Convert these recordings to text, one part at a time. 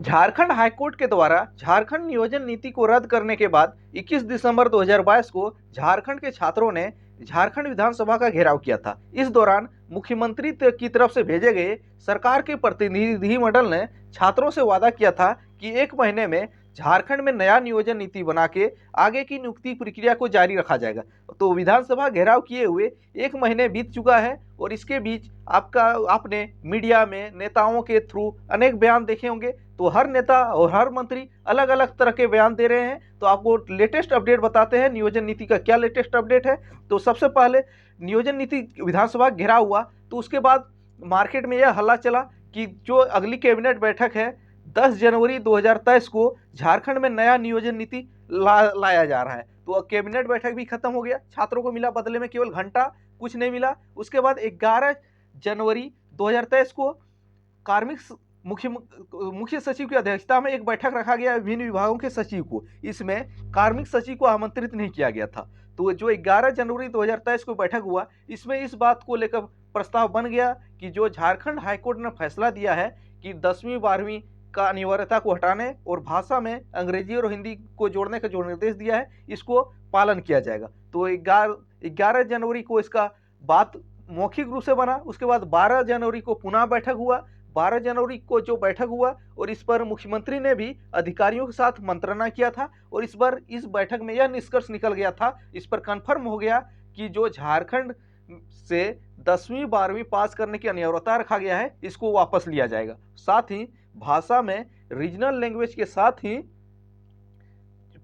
Jharkhand high court के द्वारा झारखंड नियोजन नीति को रद्द करने के बाद 21 दिसंबर 2022 को झारखंड के छात्रों ने झारखंड विधानसभा का घेराव किया था। इस दौरान मुख्यमंत्री की तरफ से भेजे गए सरकार के प्रतिनिधिमंडल ने छात्रों से वादा किया था कि 1 महीने में झारखंड में नया नियोजन नीति बना के आगे की नियुक्ति प्रक्रिया को जारी रखा जाएगा। तो विधानसभा घेराव किए हुए 1 महीने बीत चुका है और इसके बीच आपने मीडिया में नेताओं के थ्रू अनेक बयान देखे होंगे। तो हर नेता और हर मंत्री अलग अलग तरह के बयान दे रहे हैं। तो आपको लेटेस्ट अपडेट बताते हैं नियोजन नीति का क्या लेटेस्ट अपडेट है। तो सबसे पहले नियोजन नीति विधानसभा घेराव हुआ तो उसके बाद मार्केट में यह हल्ला चला कि जो अगली कैबिनेट बैठक है 10 जनवरी 2023 को झारखंड में नया नियोजन नीति लाया जा रहा है। तो कैबिनेट बैठक भी खत्म हो गया, छात्रों को मिला बदले में केवल घंटा, कुछ नहीं मिला। उसके बाद 11 जनवरी 2023 को कार्मिक मुख्य सचिव की अध्यक्षता में एक बैठक रखा गया विभिन्न विभागों के सचिव को। इसमें कार्मिक सचिव को आमंत्रित नहीं किया गया था। तो जो 11 जनवरी 2023 को बैठक हुआ, इसमें इस बात को लेकर प्रस्ताव बन गया कि जो झारखंड हाईकोर्ट ने फैसला दिया है कि 10वीं 12वीं का अनिवार्यता को हटाने और भाषा में अंग्रेजी और हिंदी को जोड़ने का जो निर्देश दिया है, इसको पालन किया जाएगा। तो 11 जनवरी को इसका बात मौखिक रूप से बना। उसके बाद 12 जनवरी को पुनः बैठक हुआ। 12 जनवरी को जो बैठक हुआ और इस पर मुख्यमंत्री ने भी अधिकारियों के साथ मंत्रणा किया था और इस बार इस बैठक में यह निष्कर्ष निकल गया था, इस पर कन्फर्म हो गया कि जो झारखंड से 10वीं 12वीं पास करने की अनिवार्यता रखा गया है, इसको वापस लिया जाएगा। साथ ही भाषा में रीजनल लैंग्वेज के साथ ही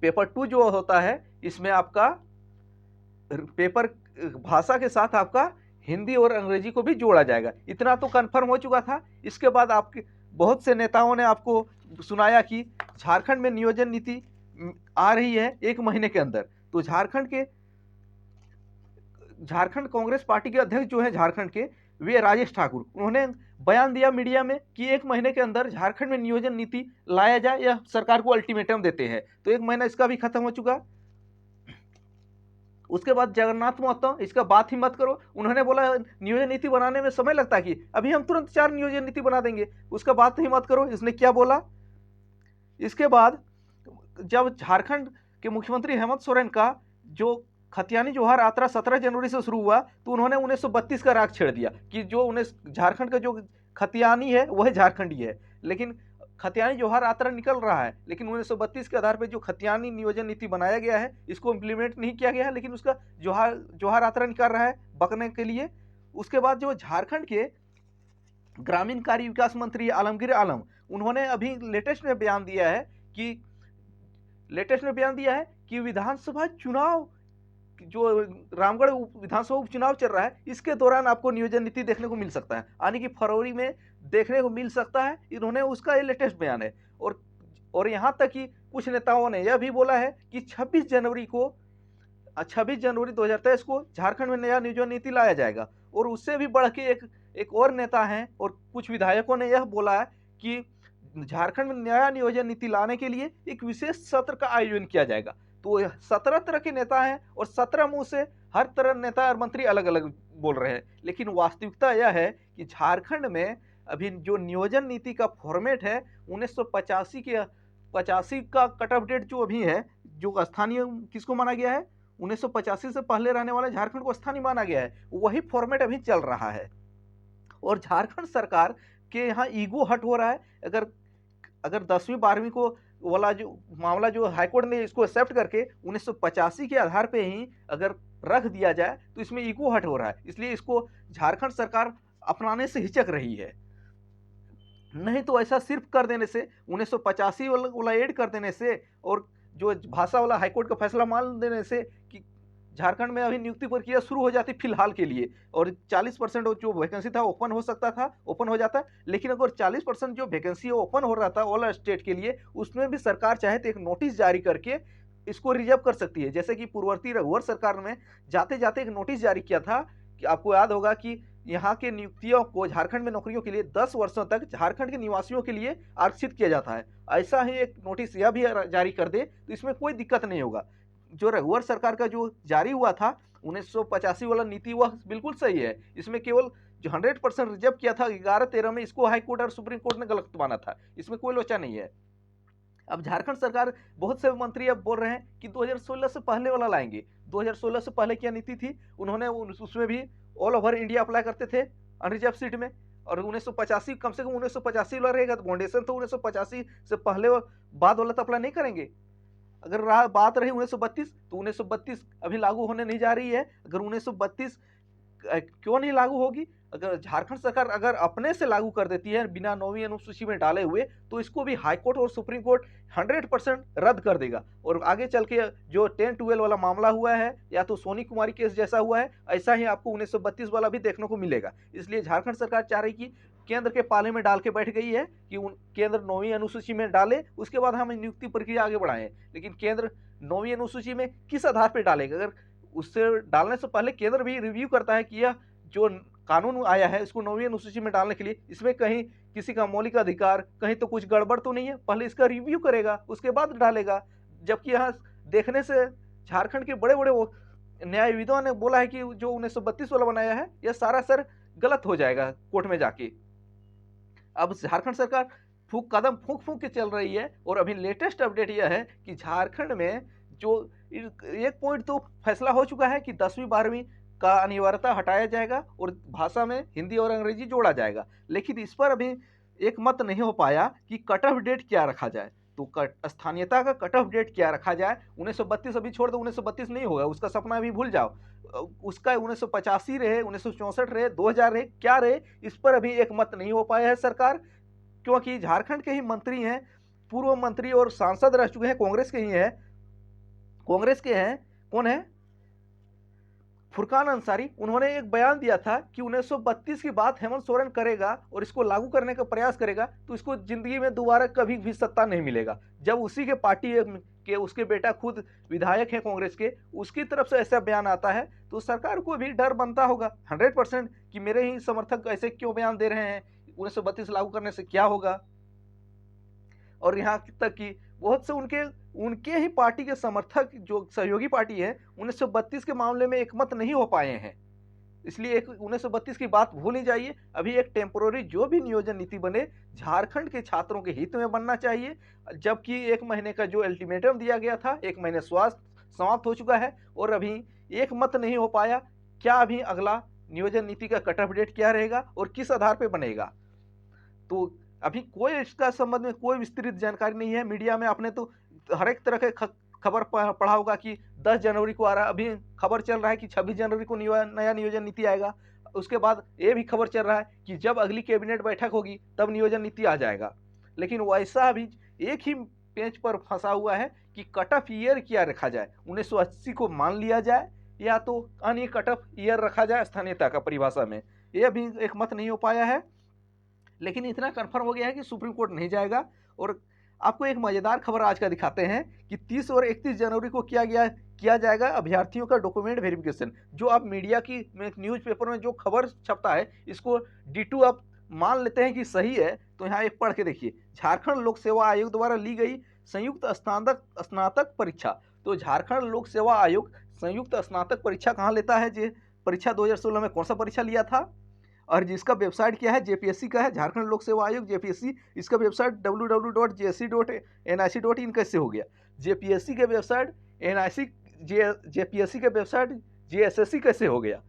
पेपर 2 जो होता है, इसमें आपका पेपर भाषा के साथ आपका हिंदी और अंग्रेजी को भी जोड़ा जाएगा। इतना तो कंफर्म हो चुका था। इसके बाद आपके बहुत से नेताओं ने आपको सुनाया कि झारखंड में नियोजन नीति आ रही है 1 महीने के अंदर। तो झारखंड कांग्रेस पार्टी के अध्यक्ष जो है झारखंड के, वे राजेश ठाकुर, उन्होंने बयान दिया मीडिया में कि 1 महीने के अंदर झारखंड में नियोजन नीति लाया जाए, यह सरकार को अल्टीमेटम देते हैं। तो 1 महीना इसका भी खत्म हो चुका। उसके बाद जगन्नाथ महतो, इसका बात ही मत करो, उन्होंने बोला नियोजन नीति बनाने में समय लगता है कि अभी हम तुरंत 4 नियोजन नीति बना देंगे, उसका बात ही मत करो। इसने क्या बोला। इसके बाद जब झारखंड के मुख्यमंत्री हेमंत सोरेन का जो खतियानी जोहार यात्रा 17 जनवरी से शुरू हुआ, तो उन्होंने 1932 का राग छेड़ दिया कि जो झारखंड का जो खतियानी है वह झारखंडी है, लेकिन खतियानी जोहार यात्रा निकल रहा है, लेकिन 1932 के आधार पर जो खतियानी नियोजन नीति बनाया गया है, इसको इम्प्लीमेंट नहीं किया गया है, लेकिन उसका जोहार यात्रा निकल रहा है बकने के लिए। उसके बाद जो झारखंड के ग्रामीण कार्य विकास मंत्री आलमगीर आलम, उन्होंने अभी लेटेस्ट में बयान दिया है कि विधानसभा चुनाव, जो रामगढ़ विधानसभा उपचुनाव चल रहा है, इसके दौरान आपको नियोजन नीति देखने को मिल सकता है, यानी कि फरवरी में देखने को मिल सकता है। इन्होंने उसका ये लेटेस्ट बयान है। और यहां तक कि कुछ नेताओं ने यह भी बोला है कि 26 जनवरी 2023 को झारखंड में नया नियोजन नीति लाया जाएगा। और उससे भी बढ़ के एक और नेता हैं और कुछ विधायकों ने यह बोला है कि झारखंड में नया नियोजन नीति लाने के लिए एक विशेष सत्र का आयोजन किया जाएगा। तो 17 तरह के नेता हैं और 17 मुंह से हर तरह नेता और मंत्री अलग अलग बोल रहे हैं, लेकिन वास्तविकता यह है कि झारखंड में अभी जो नियोजन नीति का फॉर्मेट है 1985 का कट ऑफ डेट जो अभी है, जो स्थानीय किसको माना गया है, 1985 से पहले रहने वाले झारखंड को स्थानीय माना गया है, वही फॉर्मेट अभी चल रहा है। और झारखंड सरकार के यहाँ ईगो हट हो रहा है। अगर 10वीं 12वीं को वाला जो मामला जो हाईकोर्ट ने इसको एक्सेप्ट करके 1985 के आधार पे ही अगर रख दिया जाए, तो इसमें ईगो हट हो रहा है, इसलिए इसको झारखंड सरकार अपनाने से हिचक रही है। नहीं तो ऐसा सिर्फ कर देने से, 1985 वाला ऐड कर देने से और जो भाषा वाला हाईकोर्ट का फैसला मान देने से कि झारखंड में अभी नियुक्ति प्रक्रिया शुरू हो जाती फिलहाल के लिए, और 40% जो वैकेंसी था ओपन हो सकता था, ओपन हो जाता। लेकिन अगर 40% जो वैकेंसी ओपन हो रहा था ऑल स्टेट के लिए, उसमें भी सरकार चाहे तो एक नोटिस जारी करके इसको रिजर्व कर सकती है। जैसे कि पूर्ववर्ती रघुवर सरकार ने जाते जाते एक नोटिस जारी किया था कि आपको याद होगा कि यहाँ के नियुक्तियों को झारखंड में नौकरियों के लिए 10 वर्षों तक झारखंड के निवासियों के लिए आरक्षित किया जाता है। ऐसा ही एक नोटिस यह भी जारी कर दे तो इसमें कोई दिक्कत नहीं होगा। जो रघुवर सरकार का जो जारी हुआ था 1985 वाला नीति, वह बिल्कुल सही है। इसमें केवल जो 100% रिजर्व किया था 11-13 में, इसको हाई कोर्ट और सुप्रीम कोर्ट ने गलत माना था, इसमें कोई लोचा नहीं है। अब झारखंड सरकार, बहुत से मंत्री अब बोल रहे हैं कि 2016 से पहले वाला लाएंगे। 2016 से पहले क्या नीति थी, उन्होंने उसमें भी ऑल ओवर इंडिया अप्लाई करते थे अनरिजर्व सीट में, और 1985 कम से कम 1985 वाला रहेगा, तो फाउंडेशन तो 1985 से पहले बाद वाला तो अप्लाई नहीं करेंगे। अगर बात रही 1932, तो 1932 अभी लागू होने नहीं जा रही है। अगर 1932 क्यों नहीं लागू होगी? अगर झारखंड सरकार अगर अपने से लागू कर देती है बिना 9वीं अनुसूची में डाले हुए, तो इसको भी हाई कोर्ट और सुप्रीम कोर्ट 100% रद्द कर देगा। और आगे चल के जो 10-12 वाला मामला हुआ है, या तो सोनी कुमारी केस जैसा हुआ है, ऐसा ही आपको 1932 वाला भी देखने को मिलेगा। इसलिए झारखंड सरकार चाह रही कि केंद्र के पाले में डाल के बैठ गई है कि केंद्र 9वीं अनुसूची में डाले, उसके बाद हम नियुक्ति प्रक्रिया आगे बढ़ाएं। लेकिन केंद्र 9वीं अनुसूची में किस आधार पर डालेगा? अगर उससे डालने से पहले केंद्र भी रिव्यू करता है कि यह जो कानून आया है इसको 9वीं अनुसूची में डालने के लिए, इसमें कहीं किसी का मौलिक अधिकार, कहीं तो कुछ गड़बड़ तो नहीं है, पहले इसका रिव्यू करेगा, उसके बाद डालेगा। जबकि यहाँ देखने से झारखंड के बड़े बड़े न्यायविदों ने बोला है कि जो 1932 वाला बनाया है यह सारा सर गलत हो जाएगा कोर्ट में जाके। अब झारखंड सरकार कदम फूंक फूंक के चल रही है, और अभी लेटेस्ट अपडेट यह है कि झारखंड में जो एक पॉइंट तो फैसला हो चुका है कि 10वीं 12वीं का अनिवार्यता हटाया जाएगा और भाषा में हिंदी और अंग्रेजी जोड़ा जाएगा। लेकिन इस पर अभी एक मत नहीं हो पाया कि कट ऑफ डेट क्या रखा जाए। तो स्थानीयता का कट ऑफ डेट क्या रखा जाए? 1932 अभी छोड़ दो, 1932 नहीं होगा, उसका सपना अभी भूल जाओ। उसका 1985 रहे, 1964 रहे, 2000 रहे, क्या रहे, इस पर अभी एक मत नहीं हो पाया है सरकार। क्योंकि झारखंड के ही मंत्री हैं, पूर्व मंत्री और सांसद रह चुके हैं, कांग्रेस के ही हैं। कांग्रेस के हैं, कौन है? फुरकान अंसारी। उन्होंने एक बयान दिया था कि 1932 की बात हेमंत सोरेन करेगा और इसको लागू करने का प्रयास करेगा तो इसको जिंदगी में दोबारा कभी भी सत्ता नहीं मिलेगा। जब उसी के पार्टी के उसके बेटा खुद विधायक हैं कांग्रेस के, उसकी तरफ से ऐसा बयान आता है तो सरकार को भी डर बनता होगा 100% कि मेरे ही समर्थक ऐसे क्यों बयान दे रहे हैं, 1932 लागू करने से क्या होगा। और यहाँ तक कि बहुत से उनके ही पार्टी के समर्थक जो सहयोगी पार्टी है 1932 के मामले में एकमत नहीं हो पाए हैं। इसलिए 1932 की बात भूल ही जाइए। अभी एक टेम्पोररी जो भी नियोजन नीति बने झारखंड के छात्रों के हित में बनना चाहिए। जबकि 1 महीने का जो अल्टीमेटम दिया गया था, 1 महीने समाप्त हो चुका है और अभी एक मत नहीं हो पाया। क्या अभी अगला नियोजन नीति का कट ऑफ डेट क्या रहेगा और किस आधार पर बनेगा, तो अभी कोई इसका संबंध में कोई विस्तृत जानकारी नहीं है। मीडिया में आपने तो हर एक तरह के खबर पढ़ा होगा कि 10 जनवरी को आ रहा है, अभी खबर चल रहा है कि 26 जनवरी को नया नियोजन नीति आएगा। उसके बाद ये भी खबर चल रहा है कि जब अगली कैबिनेट बैठक होगी तब नियोजन नीति आ जाएगा। लेकिन वैसा अभी एक ही पेज पर फंसा हुआ है कि कट ऑफ ईयर क्या रखा जाए, 1980 को मान लिया जाए या तो अन्य कट ऑफ ईयर रखा जाए स्थानीयता का परिभाषा में, ये अभी एक मत नहीं हो पाया है। लेकिन इतना कंफर्म हो गया है कि सुप्रीम कोर्ट नहीं जाएगा। और आपको एक मजेदार खबर आज का दिखाते हैं कि 30 और 31 जनवरी को किया जाएगा अभ्यर्थियों का डॉक्यूमेंट वेरिफिकेशन। जो आप मीडिया की न्यूज़पेपर में जो खबर छपता है इसको D2 आप मान लेते हैं कि सही है, तो यहाँ एक पढ़ के देखिए। झारखंड लोक सेवा आयोग द्वारा ली गई संयुक्त स्नातक परीक्षा। तो झारखंड लोक सेवा आयोग संयुक्त स्नातक परीक्षा कहाँ लेता है? जी, परीक्षा 2016 में कौन सा परीक्षा लिया था? और जिसका वेबसाइट क्या है? जेपीएससी का है, झारखंड लोक सेवा आयोग जेपीएससी। इसका वेबसाइट www.jse.nic.in कैसे हो गया? जेपीएससी के वेबसाइट जेपीएससी के वेबसाइट जेएसएससी कैसे हो गया?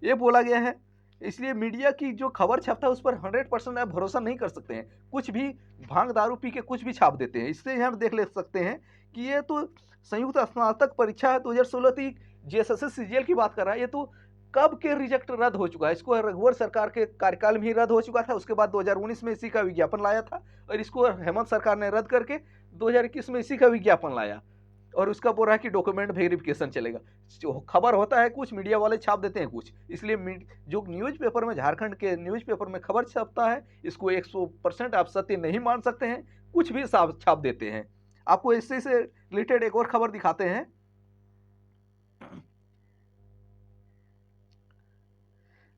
ये बोला गया है। इसलिए मीडिया की जो खबर छापता है उस पर 100% आप भरोसा नहीं कर सकते हैं। कुछ भी भांग दारू पी के कुछ भी छाप देते हैं। इससे यहाँ देख ले सकते हैं कि ये तो संयुक्त स्नातक परीक्षा 2016 थी, जेएसएससी सीजीएल की बात कर रहा है। ये तो कब के रिजेक्ट रद्द हो चुका है। इसको रघुवर सरकार के कार्यकाल में ही रद्द हो चुका था। उसके बाद 2019 में इसी का विज्ञापन लाया था और इसको हेमंत सरकार ने रद्द करके 2021 में इसी का विज्ञापन लाया और उसका बोल रहा है कि डॉक्यूमेंट वेरिफिकेशन चलेगा। जो खबर होता है कुछ, मीडिया वाले छाप देते हैं कुछ। इसलिए जो न्यूज़पेपर में, झारखंड के न्यूज़पेपर में खबर छपता है इसको 100% आप सत्य नहीं मान सकते हैं, कुछ भी छाप देते हैं। आपको इससे से रिलेटेड एक और खबर दिखाते हैं।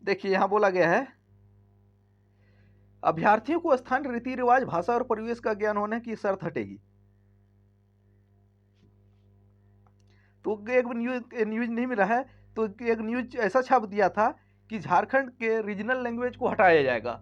देखिए यहां बोला गया है अभ्यर्थियों को स्थानीय रीति रिवाज, भाषा और परिवेश का ज्ञान होने की शर्त हटेगी। तो एक न्यूज नहीं मिला है तो एक न्यूज ऐसा छाप दिया था कि झारखंड के रीजनल लैंग्वेज को हटाया जाएगा।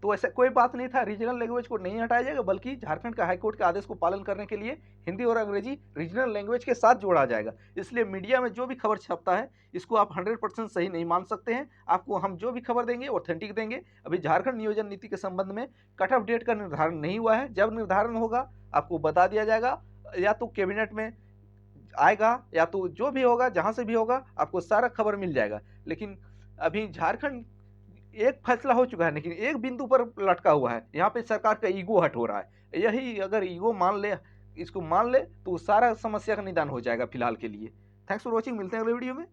तो ऐसा कोई बात नहीं था, रीजनल लैंग्वेज को नहीं हटाया जाएगा, बल्कि झारखंड का हाईकोर्ट के आदेश को पालन करने के लिए हिंदी और अंग्रेजी रीजनल लैंग्वेज के साथ जोड़ा जाएगा। इसलिए मीडिया में जो भी खबर छपता है इसको आप 100% सही नहीं मान सकते हैं। आपको हम जो भी खबर देंगे ऑथेंटिक देंगे। अभी झारखंड नियोजन नीति के संबंध में कट ऑफ डेट का निर्धारण नहीं हुआ है। जब निर्धारण होगा आपको बता दिया जाएगा, या तो कैबिनेट में आएगा या तो जो भी होगा, जहां से भी होगा आपको सारा खबर मिल जाएगा। लेकिन अभी झारखंड एक फैसला हो चुका है, लेकिन एक बिंदु पर लटका हुआ है। यहाँ पे सरकार का ईगो हट हो रहा है। यही अगर ईगो मान ले, इसको मान ले, तो सारा समस्या का निदान हो जाएगा फिलहाल के लिए। थैंक्स फॉर वॉचिंग, मिलते हैं अगले वीडियो में।